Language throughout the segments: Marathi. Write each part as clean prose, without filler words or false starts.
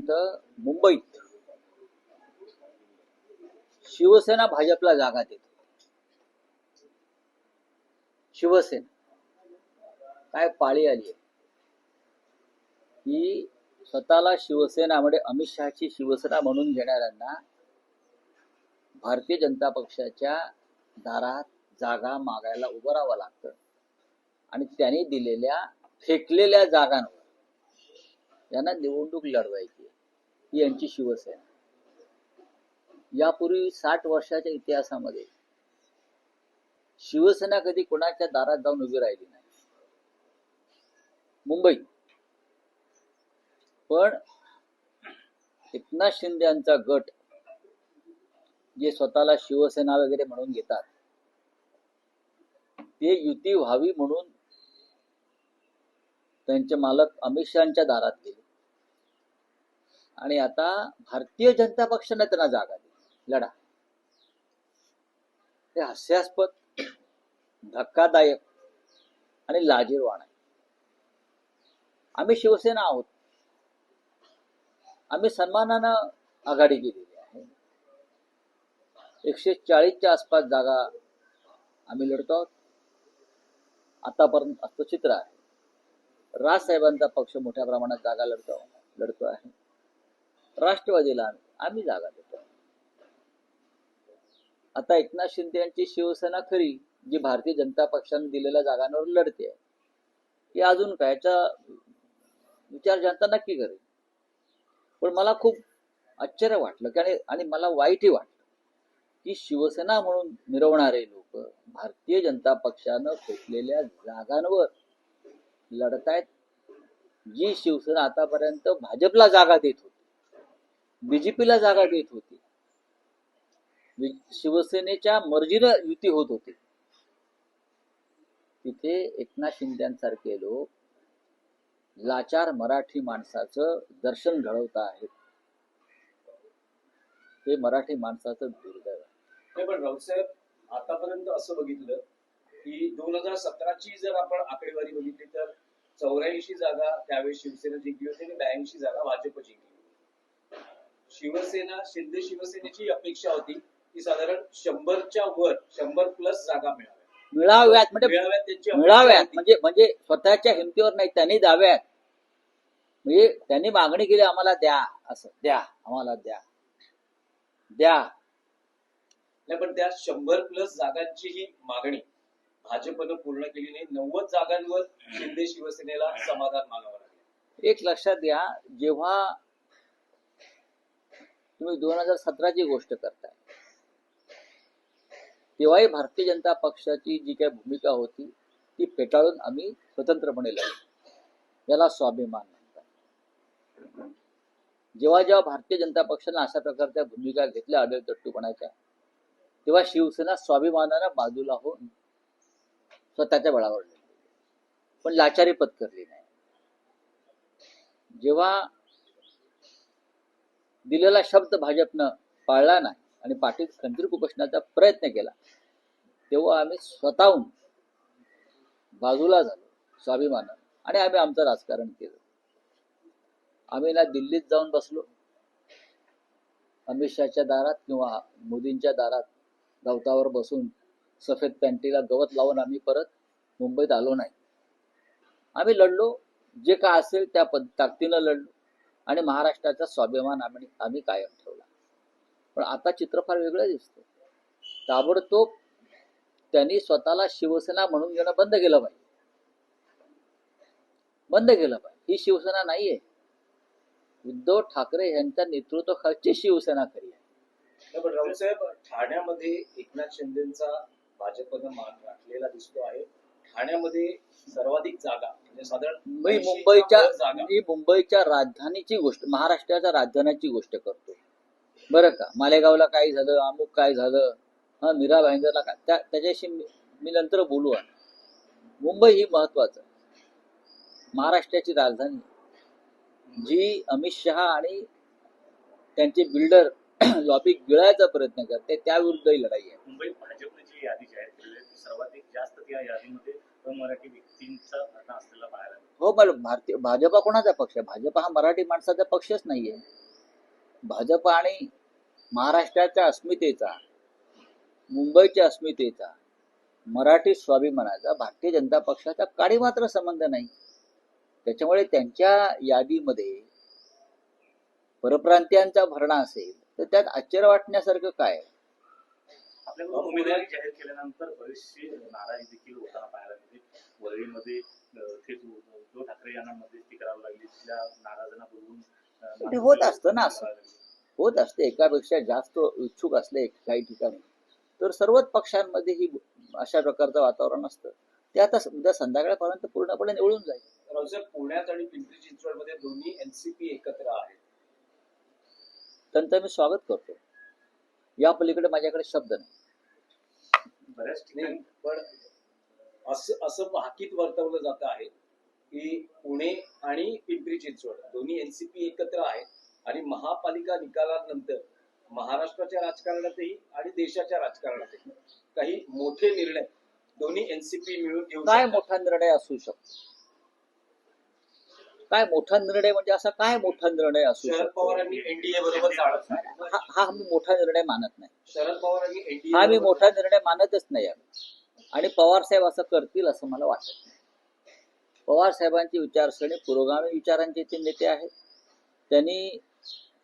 आतापर्यंत मुंबईत शिवसेना भाजपला जागा देते. शिवसेना काय पाळी आली आहे की स्वतःला शिवसेना म्हणजे अमित शहाची शिवसेना म्हणून घेणाऱ्यांना भारतीय जनता पक्षाच्या दारात जागा मागायला उभं राहावं लागतं आणि त्यांनी दिलेल्या फेकलेल्या जागांवर यांना निवडणूक लढवायची ही यांची शिवसेना. यापूर्वी 60 वर्षाच्या इतिहासामध्ये शिवसेना कधी कोणाच्या दारात जाऊन उभी राहिली नाही मुंबईत. पण एकनाथ शिंदे यांचा गट जे स्वतःला शिवसेना वगैरे म्हणून घेतात ते युती व्हावी म्हणून त्यांचे मालक अमित शहाच्या दारात गेले आणि आता भारतीय जनता पक्षाने त्यांना जागा दिली. लढा. हे हास्यास्पद, धक्कादायक आणि लाजिरवाण आहे. आम्ही शिवसेना आहोत. आम्ही सन्मानानं आघाडी केलेली आहे. 140च्या आसपास जागा आम्ही लढतो आहोत. आतापर्यंत असं चित्र आहे. राजसाहेबांचा पक्ष मोठ्या प्रमाणात जागा लढतो आहे. राष्ट्रवादीला आम्ही जागा देतो. आता एकनाथ शिंदे यांची शिवसेना खरी जी भारतीय जनता पक्षाने दिलेल्या जागांवर लढते ही अजून कायचा विचार जनता नक्की करेल. पण मला खूप आश्चर्य वाटलं की आणि मला वाईटही वाटलं की शिवसेना म्हणून मिरवणारे लोक भारतीय जनता पक्षानं फेकलेल्या जागांवर लढतायत. जी शिवसेना आतापर्यंत भाजपला जागा देत होती, बीजेपीला जागा देत होती, शिवसेनेच्या मर्जीनं युती होत होती, तिथे एकनाथ शिंदेसारखे लोक लाचार मराठी माणसाचं दर्शन घडवत आहेत. हे मराठी माणसाचं दुर्दैव आहे. पण राऊतसाहेब, आतापर्यंत असं बघितलं की 2017ची जर आपण आकडेवारी बघितली तर 84 जागा त्यावेळेस शिवसेना जिंकली होती आणि 82 जागा भाजप जिंकली. शिंदे शिवसेनेची अपेक्षा होती की साधारण 100च्या वर 100+ जागा मिळाव्यात म्हणजे स्वतःच्या हिमतीवर नाही, त्यांनी द्याव्यात. म्हणजे त्यांनी मागणी केली आम्हाला द्या, असं द्या, आम्हाला द्या द्या. नाही, पण त्या 100+ जागांची ही मागणी भाजपनं पूर्ण केली नाही. 90 जागांवर शिंदे शिवसेनेला समाधान मागावं लागलं. एक लक्षात घ्या, जेव्हा तुम्ही 2017ची गोष्ट करताय तेव्हाही भारतीय जनता पक्षाची जी काही भूमिका होती ती फेटाळून आम्ही स्वतंत्रपणे लढलो. याला स्वाभिमान म्हणतात. जेव्हा भारतीय जनता पक्षाने अशा प्रकारच्या भूमिका घेतल्या आढळतट्टूपणाच्या, तेव्हा शिवसेना स्वाभिमानानं बाजूला होऊन स्वतःच्या बळावर लढली, पण लाचारी पत्करली नाही. जेव्हा दिलेला शब्द भाजपनं पाळला नाही आणि पाठीत खंजीर खुपसण्याचा प्रयत्न केला, तेव्हा आम्ही स्वतःहून बाजूला झालो स्वाभिमानानं आणि आम्ही आमचं राजकारण केलं. आम्ही ना दिल्लीत जाऊन बसलो अमित शहाच्या दारात किंवा मोदींच्या दारात गवतावर बसून सफेद पॅन्टीला गवत लावून आम्ही परत मुंबईत आलो नाही. आम्ही लढलो, जे काय असेल त्या ताकदीनं लढलो आणि महाराष्ट्राचा स्वाभिमान आम्ही कायम ठेवला. पण आता चित्र फार वेगळं दिसतं. ताबडतोब त्यांनी स्वतःला शिवसेना म्हणून घेणं बंद केलं पाहिजे. ही शिवसेना नाहीये. उद्धव ठाकरे यांच्या नेतृत्वाखालची शिवसेना खरी आहे. पण राऊतसाहेब, ठाण्यामध्ये एकनाथ शिंदेचा भाजपनं मान राखलेला दिसतो आहे. ठाण्यामध्ये सर्वाधिक जागा म्हणजे साधारण मी मुंबईच्या राजधानीची गोष्ट, महाराष्ट्राच्या राजधानीची गोष्ट करतो बरं का. मालेगावला काय झालं, अमुक काय झालं, मीरा भाईंदरला काय, त्याच्याशी मी नंतर बोलू. मुंबई ही महत्वाचं, महाराष्ट्राची राजधानी जी अमित शहा आणि त्यांचे बिल्डर लॉबी गिळायचा प्रयत्न करते, त्याविरुद्धही लढाई आहे. मुंबईत भाजपची यादी जाहीर केली आहे, सर्वाधिक जास्त त्या यादीमध्ये मराठी व्यक्तींचा घटना असलेला पाहायला. हो, पण भाजप कोणाचा पक्ष आहे? भाजप हा मराठी माणसाचा पक्षच नाहीये. भाजप आणि महाराष्ट्राच्या अस्मितेचा, मुंबईच्या अस्मितेचा, मराठी स्वाभिमानाचा भारतीय जनता पक्षाचा काही मात्र संबंध नाही. त्याच्यामुळे त्यांच्या यादीमध्ये परप्रांतीयांचा भरणा असेल तर त्यात आश्चर्य वाटण्यासारखं काय? आपल्याकडून उमेदवारी जाहीर केल्यानंतर बरेचसे नाराजी देखील होताना पाहायला मिळते. वरळीमध्ये थेट उद्धव ठाकरे यांना मध्यस्थी करावी लागली. तिथल्या नाराजांना बोलवून ते होत असतं ना, असं होत असते. एकापेक्षा जास्त इच्छुक असले काही ठिकाणी तर सर्वच पक्षांमध्ये ही अशा प्रकारचं वातावरण असतं. ते आता उद्या संध्याकाळपर्यंत पूर्णपणे निवळून जाईल. रावसाहेब, पुण्यात आणि पिंपरी चिंचवडमध्ये दोन्ही एनसीपी एकत्र आहेत. त्यांचं मी स्वागत करतो. या पलीकडे माझ्याकडे शब्द नाही. बऱ्याच नाही, ठिकाणी पण असं भाकीत वर्तवलं जात आहे की पुणे आणि पिंपरी चिंचवड दोन्ही एनसीपी एकत्र आहेत आणि महापालिका निकालानंतर महाराष्ट्राच्या राजकारणातही आणि देशाच्या राजकारणातही काही मोठे निर्णय दोन्ही एनसीपी मिळून घेऊ काय शकतात. मोठा निर्णय असू शकतो? काय मोठा निर्णय म्हणजे असा काय मोठा निर्णय असू शरद शकतो? पवारांनी एनडीए बरोबर जाणत नाही. हा मी मोठा निर्णय मानत नाही. शरद पवारांनी हा मी एनडीए मोठा निर्णय मानतच नाही आहे. आणि पवार साहेब असं करतील असं मला वाटत नाही. पवार साहेबांची विचारसरणी पुरोगामी विचारांचे ते नेते आहेत. त्यांनी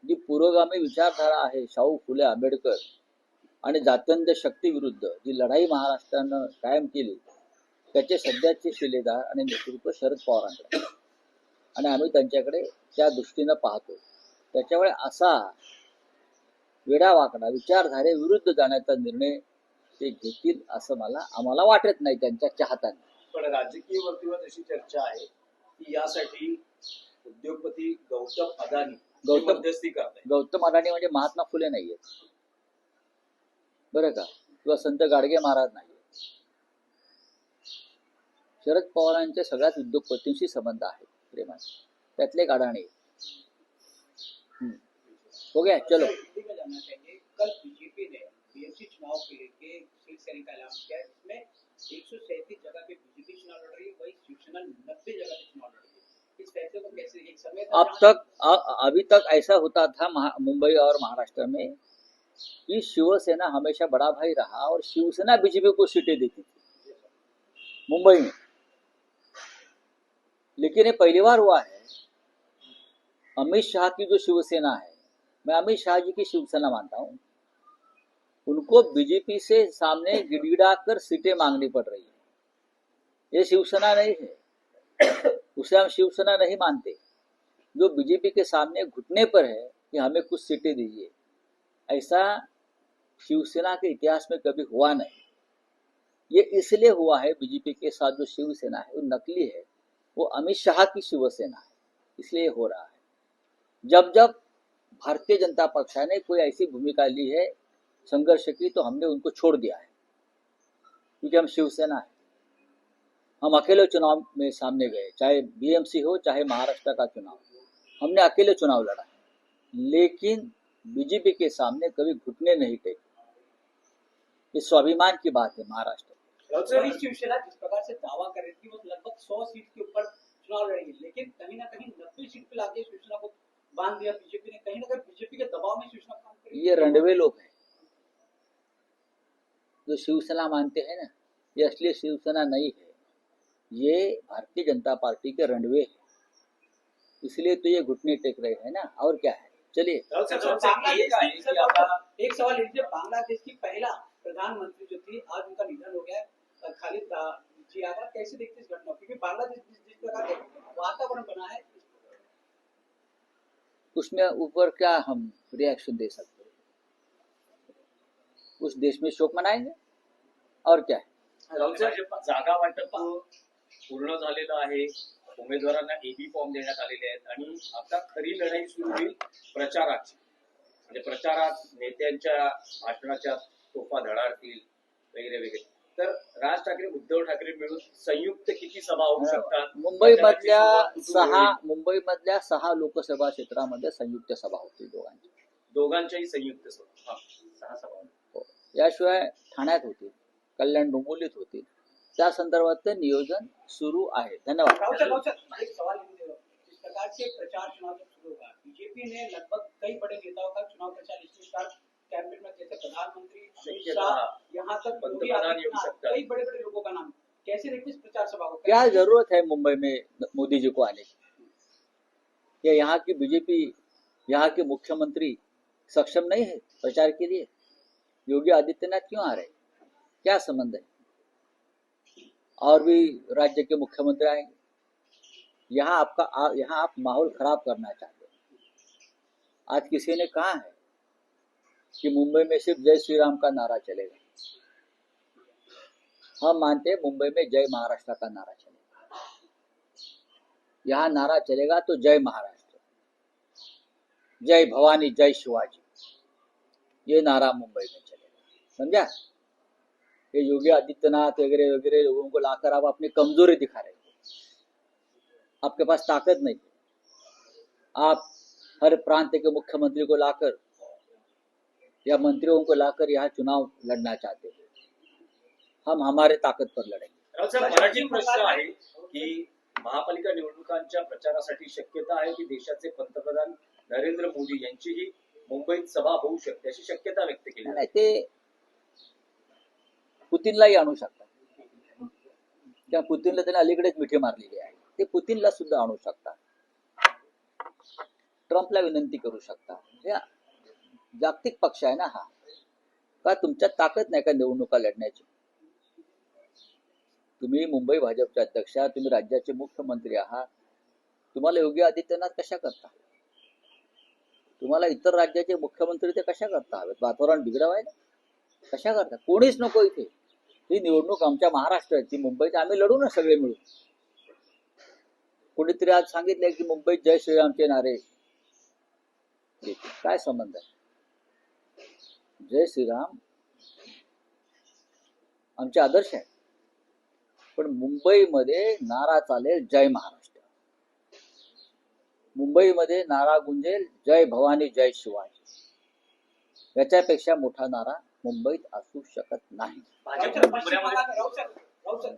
जी पुरोगामी विचारधारा आहे, शाहू फुले आंबेडकर आणि जात्यंत शक्ती विरुद्ध जी लढाई महाराष्ट्रानं कायम केली, त्याचे सध्याचे शिलेदार आणि नेतृत्व शरद पवारांकडे आहे. आणि आम्ही त्यांच्याकडे त्या दृष्टीनं पाहतो. त्याच्यामुळे असा वेडावाकडा विचारधारेविरुद्ध जाण्याचा निर्णय ते घेतील असं आम्हाला वाटत नाही त्यांच्या चाहत्यांना. पण राजकीय वर्तुळात अशी चर्चा आहे की यासाठी उद्योगपती गौतम अदानी मध्यस्थी करतायत. गौतम अदानी म्हणजे महात्मा फुले नाहीये, बरं का, किंवा संत गाडगे महाराज नाहीये. शरद पवारांच्या सगळ्याच उद्योगपतींशी संबंध आहे प्रेमाचे, त्यातले एक अडाणी. हो गया, चलो. कल बीजेपी ने बीएमसी चुनाव के लिए शिवसेना का ऐलान किया है, जिसमें 137 जगह पे बीजेपी चुनाव लड़ रही है, वही शिवसेना 90 जगह पे चुनाव लड़ रही है. इस फैसले को कैसे एक समय अभी तक ऐसा होता था मुंबई और महाराष्ट्र में कि शिवसेना हमेशा बड़ा भाई रहा और शिवसेना बीजेपी को सीटें देती थी मुंबई में. लेकिन ये पहली बार हुआ है. अमित शाह की जो शिवसेना है, मैं अमित शाह जी की शिवसेना मानता हूं, उनको बीजेपी से सामने गिड़गिड़ा कर सीटें मांगनी पड़ रही है. ये शिवसेना नहीं है, उसे हम शिवसेना नहीं मानते. जो बीजेपी के सामने घुटने पर है कि हमें कुछ सीटें दीजिए, ऐसा शिवसेना के इतिहास में कभी हुआ नहीं. ये इसलिए हुआ है, बीजेपी के साथ जो शिवसेना है वो नकली है, वो अमित शाह की शिवसेना है, इसलिए हो रहा है. जब जब भारतीय जनता पक्षाने कोई ऐसी भूमिका ली है संघर्ष की, तो हमने उनको छोड़ दिया है, क्योंकि हम शिवसेना है. हम अकेले चुनाव में सामने गए, चाहे बीएमसी हो चाहे महाराष्ट्र का चुनाव, हमने अकेले चुनाव लड़ा, लेकिन बीजेपी के सामने कभी घुटने नहीं टेके. ये स्वाभिमान की बात है महाराष्ट्र. वही शिवसेना जिस प्रकार से दावा कर रही थी वो लगभग 100 सीट के ऊपर चुनाव लड़ेगी, लेकिन कहीं ना कहीं 90 सीट पे लाके शिवसेना को बांध दिया बीजेपी ने. कहीं ना कहीं बीजेपी के दबाव में शिवसेना काम कर रही है. ये रंडवे लोग हैं जो शिवसेना मानते हैं ना, ये असली शिवसेना नहीं है, ये भारतीय जनता पार्टी के रंडवे है. इसलिए तो ये घुटने टेक रहे हैं ना, और क्या है. चलिए. एक सवाल लीजिए, बांग्लादेश की पहला प्रधानमंत्री जो थी, आज उनका निधन हो गया, खालिद जिया. कैसे देखते इस घटना, क्योंकि बांग्लादेश जिस प्रकार का वातावरण बना है, उसमें ऊपर क्या हम रिएक्शन दे सकते हैं? उस देश में शोक मनाएंगे और क्या है. जागा वाटप पूर्ण झालेलं आहे, उमेदवारांना एबी फॉर्म देण्यात आलेले आहेत आणि आता खरी लढाई सुरू होईल प्रचाराची. म्हणजे प्रचारात नेत्यांच्या भाषणाच्या तोफा धडाडतील वगैरे वगैरे. तर राज ठाकरे उद्धव ठाकरे मिळून संयुक्त किती सभा होऊ शकतात? मुंबईमधल्या 6 लोकसभा क्षेत्रामध्ये संयुक्त सभा होती दोघांच्याही संयुक्त सभा. 6 सभा. हो. याशिवाय ठाण्यात होती, कल्याण डोंबिवलीत होती. त्या संदर्भातलं नियोजन सुरू आहे. धन्यवाद. एक सवाल जिस प्रकार से प्रचार चुनाव शुरू होगा, बीजेपी ने लगभग कई बड़े नेताओं का चुनाव प्रचार इस बार कैबिनेट में, जैसे प्रधानमंत्री अमित शक्यता, शाह, यहाँ तक योगी पंतप्रधान येऊ आदित्यनाथ, शकतात. कई बड़े बड़े लोगों का नाम, कैसे देखते इस प्रचार सभा को? क्या जरूरत है मुंबई में मोदी जी को आने की? या यहाँ की बीजेपी, यहाँ के मुख्यमंत्री सक्षम नहीं है प्रचार के लिए? योगी आदित्यनाथ क्यों आ रहे हैं? क्या संबंध है? और भी राज्य के मुख्यमंत्री आएंगे। यहाँ आप माहौल खराब करना चाहते हैं। आज किसी ने कहा है कि मुंबई में सिर्फ जय श्री राम का नारा चलेगा। हम मानते हैं मुंबई में जय महाराष्ट्र का नारा चलेगा। यहाँ नारा चलेगा तो जय महाराष्ट्र, जय भवानी, जय शिवाजी, ये नारा मुंबई में चलेगा। समझा? ये योगी आदित्यनाथ वगैरह वगैरह लोगों को लाकर आप अपनी कमजोरी दिखा रहे हो। आपके पास ताकत नहीं। आप हर प्रांत के मुख्यमंत्री को लाकर या मंत्रियों को लाकर यहाँ चुनाव लड़ना चाहते हैं। हम हमारे ताकद पर लड़ेंगे। राव साहेब, मराठी प्रश्न आहे की महापालिका निवडणुकांच्या प्रचारासाठी शक्यता आहे की देशाचे पंतप्रधान नरेंद्र मोदी यांचीही मुंबईत सभा होऊ शकते, अशी शक्यता व्यक्त केली नाही, ते पुतीनलाही आणू शकतात. त्या पुतीनला त्याने अलीकडेच मिठी मारलेली आहे. ते पुतीनला सुद्धा आणू शकतात. ट्रम्पला विनंती करू शकतात. या जागतिक पक्ष आहे ना हा. का तुमच्यात ताकद नाही का निवडणुका लढण्याची? तुम्ही मुंबई भाजपचे अध्यक्ष आहात, तुम्ही राज्याचे मुख्यमंत्री आहात. तुम्हाला योगी आदित्यनाथ कशा करता? तुम्हाला इतर राज्याचे मुख्यमंत्री ते कशा करता हवेत? वातावरण बिघडवायला कशा करता? कोणीच नको इथे. ही निवडणूक आमच्या महाराष्ट्राची, मुंबईत आम्ही लढू ना सगळे मिळून. कोणीतरी आज सांगितलंय की मुंबईत जय श्रीरामचे नारे. काय संबंध आहे? जय श्रीराम आमचे आदर्श आहे, पण मुंबईमध्ये नारा चालेल जय महाराष्ट्र. मुंबईमध्ये नारा गुंजेल जय भवानी, जय शिवाजी. याच्यापेक्षा मोठा नारा मुंबईत असू शकत नाही. भाजप राव साहेब,